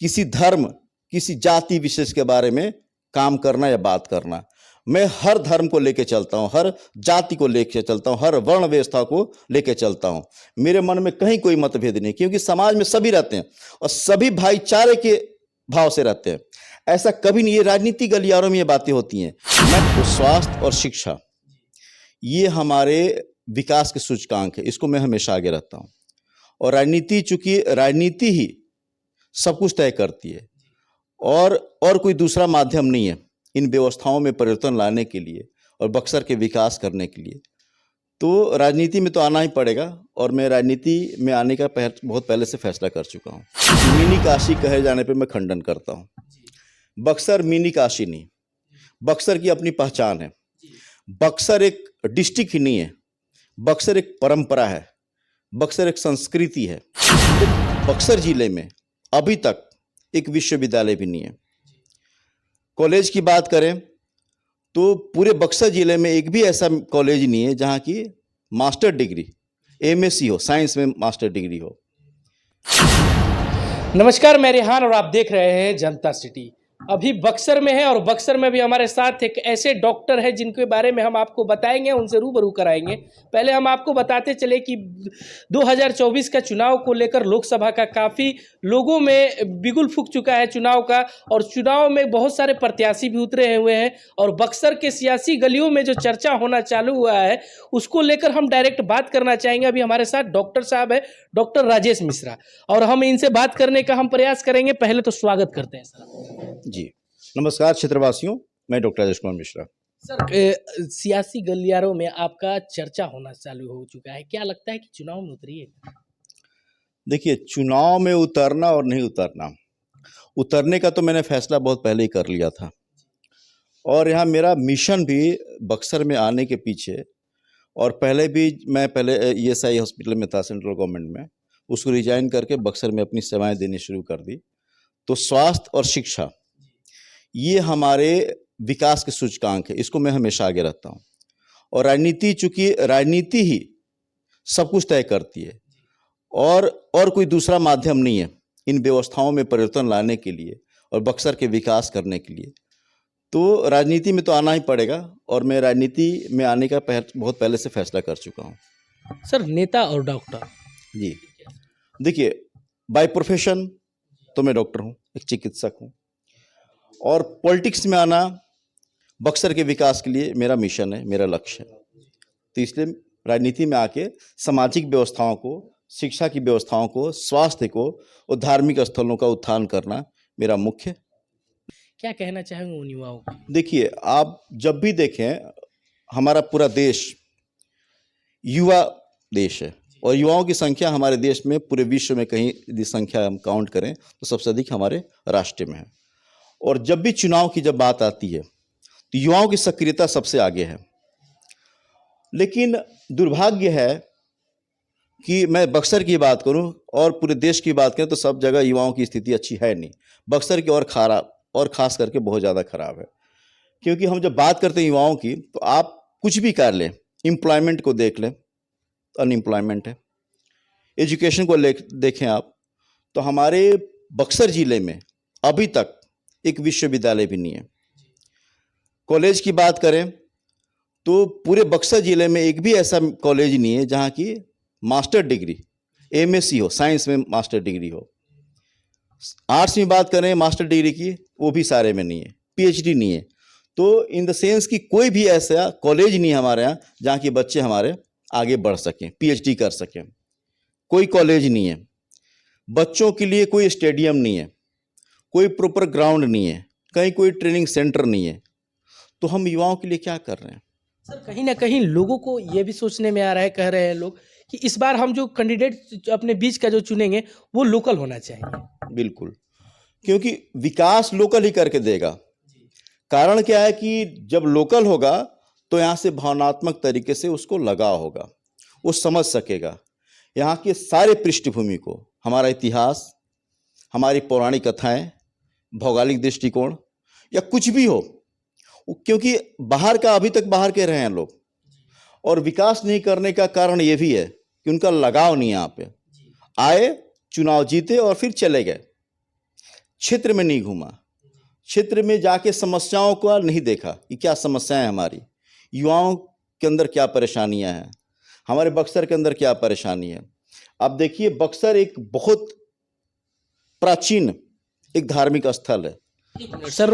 किसी धर्म, किसी जाति विशेष के बारे में काम करना या बात करना। मैं हर धर्म को लेके चलता हूँ, हर जाति को लेके चलता हूँ, हर वर्ण व्यवस्था को लेके चलता हूँ। मेरे मन में कहीं कोई मतभेद नहीं, क्योंकि समाज में सभी रहते हैं और सभी भाईचारे के भाव से रहते हैं। ऐसा कभी नहीं, ये राजनीति गलियारों में ये बातें होती हैं। तो स्वास्थ्य और शिक्षा ये हमारे विकास के सूचकांक है, इसको मैं हमेशा आगे रखता हूँ। और राजनीति, चूंकि राजनीति ही सब कुछ तय करती है और कोई दूसरा माध्यम नहीं है इन व्यवस्थाओं में परिवर्तन लाने के लिए और बक्सर के विकास करने के लिए। तो राजनीति में तो आना ही पड़ेगा और मैं राजनीति में आने का बहुत पहले से फैसला कर चुका हूँ। मिनी काशी कहे जाने पे मैं खंडन करता हूँ। बक्सर मिनी काशी नहीं, बक्सर की अपनी पहचान है। बक्सर एक डिस्ट्रिक्ट ही नहीं है, बक्सर एक परंपरा है, बक्सर एक संस्कृति है। तो बक्सर जिले में अभी तक एक विश्वविद्यालय भी नहीं है। कॉलेज की बात करें तो पूरे बक्सर जिले में एक भी ऐसा कॉलेज नहीं है जहां की मास्टर डिग्री, एमएससी हो, साइंस में मास्टर डिग्री हो। नमस्कार, मैं रेहान और आप देख रहे हैं जनता सिटी। अभी बक्सर में है और बक्सर में भी हमारे साथ एक ऐसे डॉक्टर है जिनके बारे में हम आपको बताएंगे, उनसे रूबरू कराएंगे। पहले हम आपको बताते चले कि 2024 का चुनाव को लेकर लोकसभा का काफ़ी लोगों में बिगुल फूंक चुका है चुनाव का, और चुनाव में बहुत सारे प्रत्याशी भी उतरे हुए हैं और बक्सर के सियासी गलियों में जो चर्चा होना चालू हुआ है उसको लेकर हम डायरेक्ट बात करना चाहेंगे। अभी हमारे साथ डॉक्टर साहब है, डॉक्टर राजेश मिश्रा, और हम इनसे बात करने का हम प्रयास करेंगे। पहले तो स्वागत करते हैं सर। जी नमस्कार क्षेत्रवासियों, मैं डॉक्टर राजेश कुमार मिश्रा। सर, सियासी गलियारों में आपका चर्चा होना चालू हो चुका है, क्या लगता है कि चुनाव में उतरिए? देखिए, चुनाव में उतरना और नहीं उतरना, उतरने का तो मैंने फैसला बहुत पहले ही कर लिया था और यहाँ मेरा मिशन भी बक्सर में आने के पीछे, और पहले भी मैं ईएसआई हॉस्पिटल में था सेंट्रल गवर्नमेंट में, उसको रिजाइन करके बक्सर में अपनी सेवाएं देनी शुरू कर दी। तो स्वास्थ्य और शिक्षा ये हमारे विकास के सूचकांक है, इसको मैं हमेशा आगे रखता हूँ। और राजनीति, चूंकि राजनीति ही सब कुछ तय करती है और कोई दूसरा माध्यम नहीं है इन व्यवस्थाओं में परिवर्तन लाने के लिए और बक्सर के विकास करने के लिए। तो राजनीति में तो आना ही पड़ेगा और मैं राजनीति में आने का बहुत पहले से फैसला कर चुका हूँ। सर, नेता और डॉक्टर जी देखिए, बाय प्रोफेशन तो मैं डॉक्टर हूँ, एक चिकित्सक हूँ, और पॉलिटिक्स में आना बक्सर के विकास के लिए मेरा मिशन है, मेरा लक्ष्य है। तो इसलिए राजनीति में आके सामाजिक व्यवस्थाओं को, शिक्षा की व्यवस्थाओं को, स्वास्थ्य को और धार्मिक स्थलों का उत्थान करना मेरा मुख्य। क्या कहना चाहेंगे उन युवाओं को? देखिए, आप जब भी देखें, हमारा पूरा देश युवा देश है और युवाओं की संख्या हमारे देश में पूरे विश्व में कहीं यदि संख्या हम काउंट करें तो सबसे अधिक हमारे राष्ट्र में है। और जब भी चुनाव की जब बात आती है तो युवाओं की सक्रियता सबसे आगे है। लेकिन दुर्भाग्य है कि मैं बक्सर की बात करूं और पूरे देश की बात करें तो सब जगह युवाओं की स्थिति अच्छी है नहीं। बक्सर की और खराब, और खास करके बहुत ज़्यादा खराब है। क्योंकि हम जब बात करते हैं युवाओं की तो आप कुछ भी कर लें, एम्प्लॉयमेंट को देख लें, अनएम्प्लॉयमेंट है। एजुकेशन को देखें आप तो हमारे बक्सर जिले में अभी तक एक विश्वविद्यालय भी नहीं है। कॉलेज की बात करें तो पूरे बक्सर जिले में एक भी ऐसा कॉलेज नहीं है जहां की मास्टर डिग्री, एमएससी हो, साइंस में मास्टर डिग्री हो। आर्ट्स में बात करें मास्टर डिग्री की, वो भी सारे में नहीं है, पीएचडी नहीं है। तो इन द सेंस कि कोई भी ऐसा कॉलेज नहीं है हमारे यहाँ जहाँ के बच्चे हमारे आगे बढ़ सकें, पीएचडी कर सकें। कोई कॉलेज नहीं है, बच्चों के लिए कोई स्टेडियम नहीं है, कोई प्रॉपर ग्राउंड नहीं है, कहीं कोई ट्रेनिंग सेंटर नहीं है। तो हम युवाओं के लिए क्या कर रहे हैं? सर, कहीं ना कहीं लोगों को ये भी सोचने में आ रहा है, कह रहे हैं लोग कि इस बार हम जो कैंडिडेट अपने बीच का जो चुनेंगे वो लोकल होना चाहिए। बिल्कुल, क्योंकि विकास लोकल ही करके देगा। कारण क्या है कि जब लोकल होगा तो यहाँ से भावनात्मक तरीके से उसको लगाव होगा, वो समझ सकेगा यहाँ के सारे पृष्ठभूमि को, हमारा इतिहास, हमारी पौराणिक कथाएं, भौगोलिक दृष्टिकोण या कुछ भी हो। क्योंकि बाहर का अभी तक बाहर के रहे हैं लोग, और विकास नहीं करने का कारण ये भी है कि उनका लगाव नहीं, यहाँ पे आए, चुनाव जीते और फिर चले गए। क्षेत्र में नहीं घूमा, क्षेत्र में जाके समस्याओं को नहीं देखा कि क्या समस्याएं हमारी, युवाओं के अंदर क्या परेशानियां हैं, हमारे बक्सर के अंदर क्या परेशानी है। अब देखिए, बक्सर एक बहुत प्राचीन एक धार्मिक स्थल है। सर